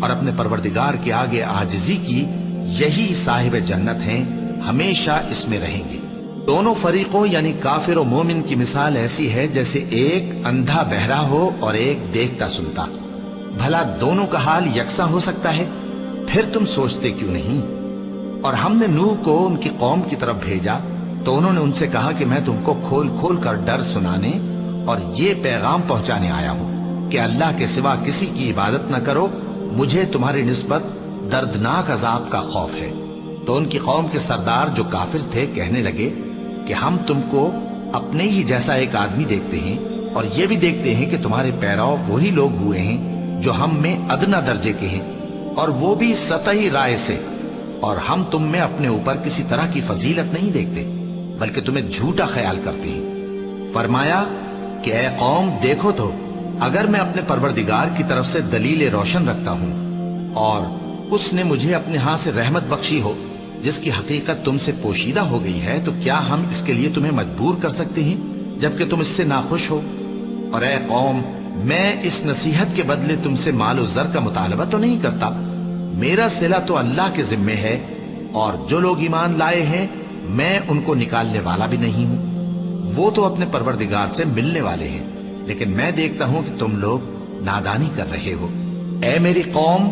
اور اپنے پروردگار کے آگے عاجزی کی، یہی صاحب جنت ہیں، ہمیشہ اس میں رہیں گے۔ دونوں فریقوں یعنی کافر و مومن کی مثال ایسی ہے جیسے ایک اندھا بہرا ہو اور ایک دیکھتا سنتا۔ بھلا دونوں کا حال یکساں ہو سکتا ہے؟ پھر تم سوچتے کیوں نہیں؟ اور ہم نے نوح کو ان کی قوم کی طرف بھیجا تو انہوں نے ان سے کہا کہ میں تم کو کھول کھول کر ڈر سنانے اور یہ پیغام پہنچانے آیا ہوں کہ اللہ کے سوا کسی کی عبادت نہ کرو، مجھے تمہاری نسبت دردناک عذاب کا خوف ہے۔ تو ان کی قوم کے سردار جو کافر تھے کہنے لگے کہ ہم تم کو اپنے ہی جیسا ایک آدمی دیکھتے ہیں اور یہ بھی دیکھتے ہیں کہ تمہارے پیرو وہی لوگ ہوئے ہیں جو ہم میں ادنا درجے کے ہیں، اور وہ بھی سطحی رائے سے، اور ہم تم میں اپنے اوپر کسی طرح کی فضیلت نہیں دیکھتے بلکہ تمہیں جھوٹا خیال کرتے ہیں۔ فرمایا کہ اے قوم دیکھو تو، اگر میں اپنے پروردگار کی طرف سے دلیل روشن رکھتا ہوں اور اس نے مجھے اپنے ہاں سے رحمت بخشی ہو جس کی حقیقت تم سے پوشیدہ ہو گئی ہے، تو کیا ہم اس کے لیے تمہیں مجبور کر سکتے ہیں جبکہ تم اس سے ناخوش ہو؟ اور اے قوم، میں اس نصیحت کے بدلے تم سے مال و زر کا مطالبہ تو نہیں کرتا، میرا صلہ تو اللہ کے ذمے ہے، اور جو لوگ ایمان لائے ہیں میں ان کو نکالنے والا بھی نہیں ہوں، وہ تو اپنے پروردگار سے ملنے والے ہیں، لیکن میں دیکھتا ہوں کہ تم لوگ نادانی کر رہے ہو۔ اے میری قوم،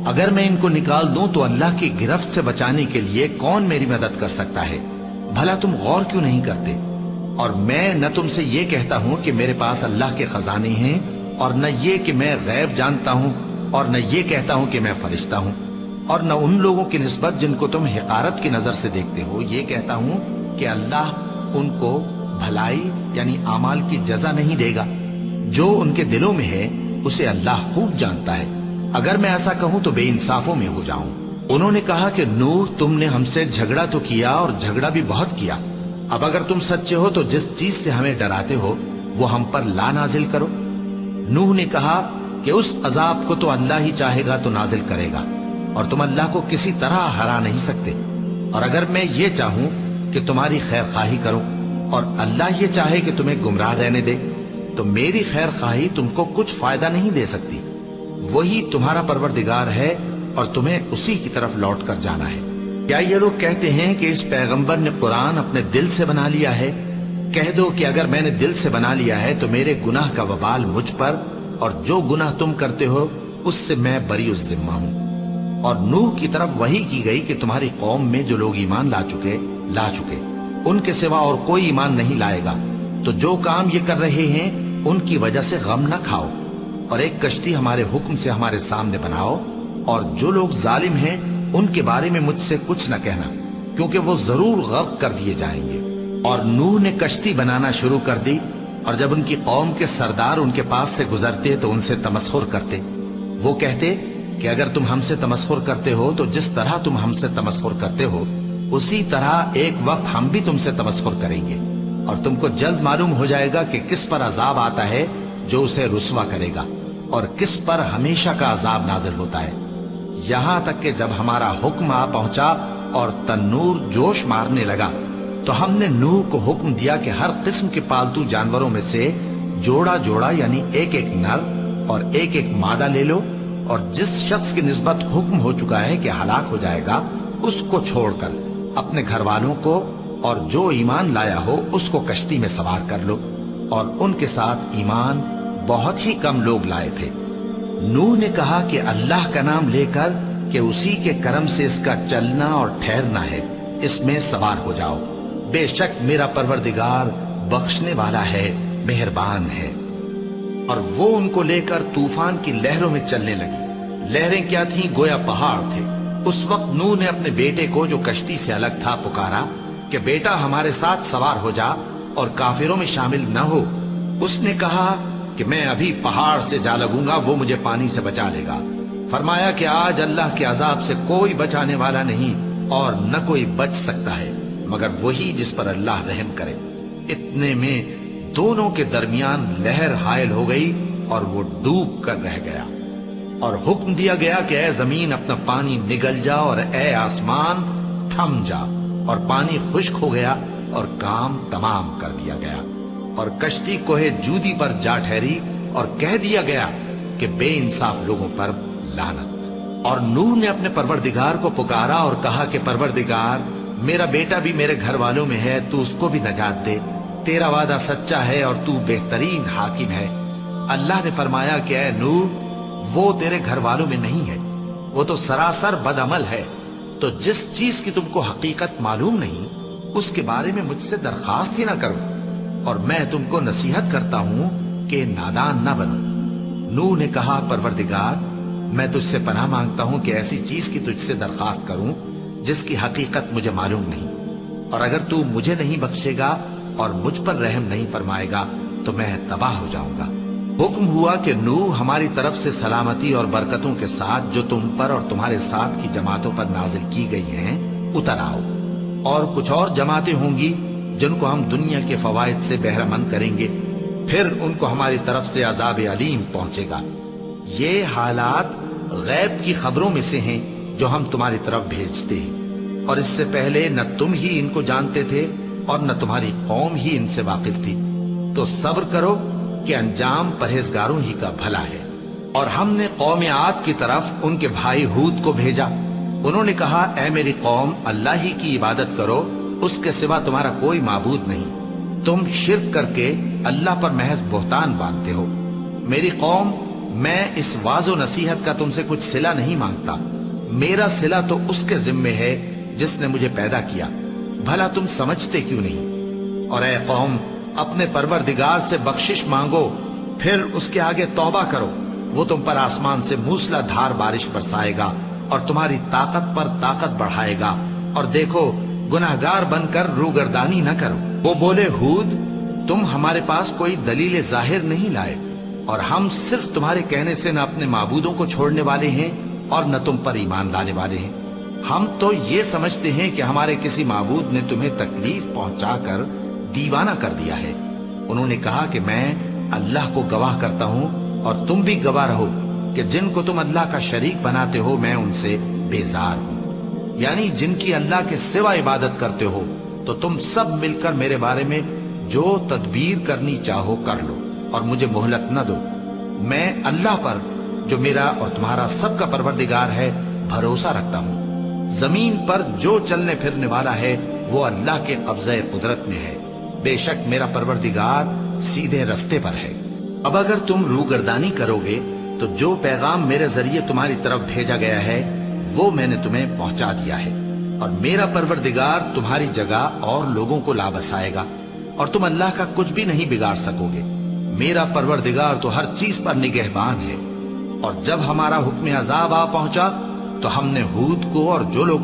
اگر میں ان کو نکال دوں تو اللہ کی گرفت سے بچانے کے لیے کون میری مدد کر سکتا ہے؟ بھلا تم غور کیوں نہیں کرتے؟ اور میں نہ تم سے یہ کہتا ہوں کہ میرے پاس اللہ کے خزانے ہیں، اور نہ یہ کہ میں غیب جانتا ہوں، اور نہ یہ کہتا ہوں کہ میں فرشتہ ہوں، اور نہ ان لوگوں کی نسبت جن کو تم حقارت کی نظر سے دیکھتے ہو یہ کہتا ہوں کہ اللہ ان کو بھلائی یعنی اعمال کی جزا نہیں دے گا۔ جو ان کے دلوں میں ہے اسے اللہ خوب جانتا ہے، اگر میں ایسا کہوں تو بے انصافوں میں ہو جاؤں۔ انہوں نے کہا کہ نوح، تم نے ہم سے جھگڑا تو کیا اور جھگڑا بھی بہت کیا، اب اگر تم سچے ہو تو جس چیز سے ہمیں ڈراتے ہو وہ ہم پر لا نازل کرو۔ نوح نے کہا کہ اس عذاب کو تو اللہ ہی چاہے گا تو نازل کرے گا، اور تم اللہ کو کسی طرح ہرا نہیں سکتے، اور اگر میں یہ چاہوں کہ تمہاری خیر خواہی کروں اور اللہ یہ چاہے کہ تمہیں گمراہ رہنے دے تو میری خیر خواہی تم کو کچھ فائدہ نہیں دے سکتی۔ وہی تمہارا پروردگار ہے اور تمہیں اسی کی طرف لوٹ کر جانا ہے۔ کیا یہ لوگ کہتے ہیں کہ اس پیغمبر نے قرآن اپنے دل سے بنا لیا ہے؟ کہہ دو کہ اگر میں نے دل سے بنا لیا ہے تو میرے گناہ کا وبال مجھ پر، اور جو گناہ تم کرتے ہو اس سے میں بری الذمہ ہوں۔ اور نوح کی طرف وحی کی گئی کہ تمہاری قوم میں جو لوگ ایمان لا چکے ان کے سوا اور کوئی ایمان نہیں لائے گا، تو جو کام یہ کر رہے ہیں ان کی وجہ سے غم نہ کھاؤ، اور ایک کشتی ہمارے حکم سے ہمارے سامنے بناؤ، اور جو لوگ ظالم ہیں ان کے بارے میں مجھ سے کچھ نہ کہنا، کیونکہ وہ ضرور غرق کر دیے جائیں گے۔ اور نوح نے کشتی بنانا شروع کر دی، اور جب ان کی قوم کے سردار ان کے پاس سے گزرتے تو ان سے تمسخر کرتے۔ وہ کہتے کہ اگر تم ہم سے تمسخر کرتے ہو تو جس طرح تم ہم سے تمسخر کرتے ہو اسی طرح ایک وقت ہم بھی تم سے تمسخر کریں گے، اور تم کو جلد معلوم ہو جائے گا کہ کس پر عذاب آتا ہے جو اسے رسوا کرے گا، اور کس پر ہمیشہ کا عذاب نازل ہوتا ہے۔ یہاں تک کہ جب ہمارا حکم آ پہنچا اور تنور جوش مارنے لگا تو ہم نے نوح کو حکم دیا کہ ہر قسم کے پالتو جانوروں میں سے جوڑا جوڑا یعنی ایک ایک نر اور ایک ایک مادہ لے لو، اور جس شخص کی نسبت حکم ہو چکا ہے کہ ہلاک ہو جائے گا اس کو چھوڑ کر اپنے گھر والوں کو اور جو ایمان لایا ہو اس کو کشتی میں سوار کر لو، اور ان کے ساتھ ایمان بہت ہی کم لوگ لائے تھے۔ نوح نے کہا کہ اللہ کا نام لے کر کہ اسی کے کرم سے اس کا چلنا اور ٹھہرنا ہے، اس میں سوار ہو جاؤ، بے شک میرا پروردگار بخشنے والا ہے، مہربان ہے۔ اور وہ ان کو لے کر طوفان کی لہروں میں چلنے لگی۔ لہریں کیا تھیں؟ گویا پہاڑ تھے۔ اس وقت نوح نے اپنے بیٹے کو جو کشتی سے الگ تھا پکارا کہ بیٹا ہمارے ساتھ سوار ہو جا اور کافروں میں شامل نہ ہو۔ اس نے کہا کہ میں ابھی پہاڑ سے جا لگوں گا، وہ مجھے پانی سے بچا لے گا۔ فرمایا کہ آج اللہ کے عذاب سے کوئی بچانے والا نہیں اور نہ کوئی بچ سکتا ہے مگر وہی جس پر اللہ رحم کرے۔ اتنے میں دونوں کے درمیان لہر حائل ہو گئی اور وہ ڈوب کر رہ گیا، اور حکم دیا گیا کہ اے زمین اپنا پانی نگل جا اور اے آسمان تھم جا، اور پانی خشک ہو گیا اور کام تمام کر دیا گیا، اور کشتی کوہ جودی پر جا ٹھہری، اور کہہ دیا گیا کہ بے انصاف لوگوں پر لعنت۔ اور نوح نے اپنے پروردگار کو پکارا اور کہا کہ پروردگار، میرا بیٹا بھی میرے گھر والوں میں ہے، تو اس کو بھی نجات دے، تیرا وعدہ سچا ہے اور تو بہترین حاکم ہے۔ اللہ نے فرمایا کہ اے نوح، وہ تیرے گھر والوں میں نہیں ہے، وہ تو سراسر بد عمل ہے، تو جس چیز کی تم کو حقیقت معلوم نہیں اس کے بارے میں مجھ سے درخواست ہی نہ کرو، اور میں تم کو نصیحت کرتا ہوں کہ نادان نہ بنو۔ نوح نے کہا پروردگار، میں تجھ سے پناہ مانگتا ہوں کہ ایسی چیز کی تجھ سے درخواست کروں جس کی حقیقت مجھے معلوم نہیں، اور اگر تو مجھے نہیں بخشے گا اور مجھ پر رحم نہیں فرمائے گا تو میں تباہ ہو جاؤں گا۔ حکم ہوا کہ نوح، ہماری طرف سے سلامتی اور برکتوں کے ساتھ جو تم پر اور تمہارے ساتھ کی جماعتوں پر نازل کی گئی ہیں اتر آؤ، اور کچھ اور جماعتیں ہوں گی جن کو ہم دنیا کے فوائد سے بہرہ مند کریں گے، پھر ان کو ہماری طرف سے عذاب علیم پہنچے گا۔ یہ حالات غیب کی خبروں میں سے ہیں جو ہم تمہاری طرف بھیجتے ہیں، اور اس سے پہلے نہ تم ہی ان کو جانتے تھے اور نہ تمہاری قوم ہی ان سے واقف تھی، تو صبر کرو کہ انجام پرہیزگاروں ہی کا بھلا ہے۔ اور ہم نے قوم عاد کی طرف ان کے بھائی ہود کو بھیجا، انہوں نے کہا اے میری قوم، اللہ ہی کی عبادت کرو، اس کے سوا تمہارا کوئی معبود نہیں، تم شرک کر کے اللہ پر محض بہتان باندھتے ہو۔ میری قوم، میں اس واعظ و نصیحت کا تم سے کچھ صلہ نہیں مانگتا، میرا صلہ تو اس کے ذمے ہے جس نے مجھے پیدا کیا، بھلا تم سمجھتے کیوں نہیں؟ اور اے قوم، اپنے پروردگار سے بخشش مانگو، پھر اس کے آگے توبہ کرو، وہ تم پر آسمان سے موسلا دھار بارش برسائے گا اور تمہاری طاقت پر طاقت بڑھائے گا، اور دیکھو گناہگار بن کر روگردانی نہ کرو۔ وہ بولے ہود، تم ہمارے پاس کوئی دلیل ظاہر نہیں لائے، اور ہم صرف تمہارے کہنے سے نہ اپنے معبودوں کو چھوڑنے والے ہیں اور نہ تم پر ایمان لانے والے ہیں۔ ہم تو یہ سمجھتے ہیں کہ ہمارے کسی معبود نے تمہیں تکلیف پہنچا کر دیوانہ کر دیا ہے۔ انہوں نے کہا کہ میں اللہ کو گواہ کرتا ہوں اور تم بھی گواہ رہو کہ جن کو تم اللہ کا شریک بناتے ہو میں ان سے بیزار ہوں، یعنی جن کی اللہ کے سوا عبادت کرتے ہو، تو تم سب مل کر میرے بارے میں جو تدبیر کرنی چاہو کر لو اور مجھے مہلت نہ دو۔ میں اللہ پر جو میرا اور تمہارا سب کا پروردگار ہے بھروسہ رکھتا ہوں۔ زمین پر جو چلنے پھرنے والا ہے وہ اللہ کے قبضہ قدرت میں ہے، بے شک میرا پروردگار سیدھے رستے پر ہے۔ اب اگر تم روگردانی کرو گے تو جو پیغام میرے ذریعے تمہاری طرف بھیجا گیا ہے وہ میں نے تمہیں پہنچا دیا ہے، اور میرا پروردگار تمہاری جگہ اور لوگوں کو لا بسائے گا، اور تم اللہ کا کچھ بھی نہیں بگاڑ سکو گے۔ میرا پروردگار تو ہر چیز پر نگہبان ہے۔ اور جب ہمارا حکم عذاب آ پہنچا تو ہم نے ہود کو اور جو لوگ